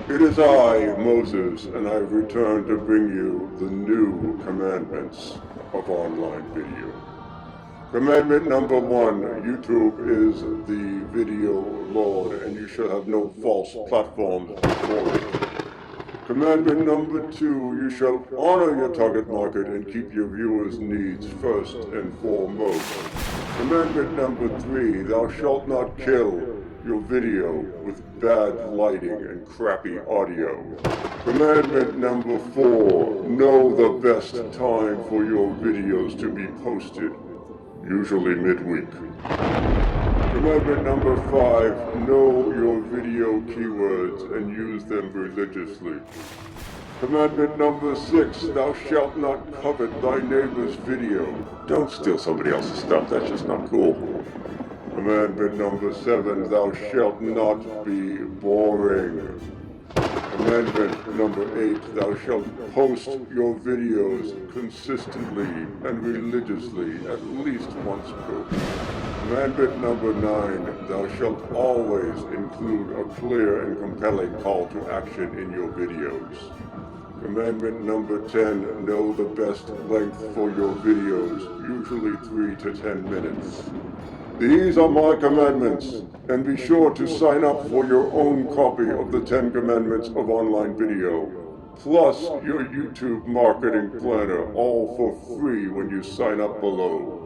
It is I, Moses, and I've returned to bring you the new commandments of online video. Commandment number 1, YouTube is the video lord, and you shall have no false platforms before it. Commandment number 2, you shall honor your target market and keep your viewers' needs first and foremost. Commandment number 3, thou shalt not kill your video with bad lighting and crappy audio. Commandment number 4, know the best time for your videos to be posted, usually midweek. Commandment number 5, know your video keywords and use them religiously. Commandment number 6, thou shalt not covet thy neighbor's video. Don't steal somebody else's stuff, that's just not cool. Commandment number 7, thou shalt not be boring. Commandment number 8, thou shalt post your videos consistently and religiously at least once per week. Commandment number 9, thou shalt always include a clear and compelling call to action in your videos. Commandment number 10, know the best length for your videos, usually 3 to 10 minutes. These are my commandments, and be sure to sign up for your own copy of the 10 Commandments of Online Video, plus your YouTube Marketing Planner, all for free when you sign up below.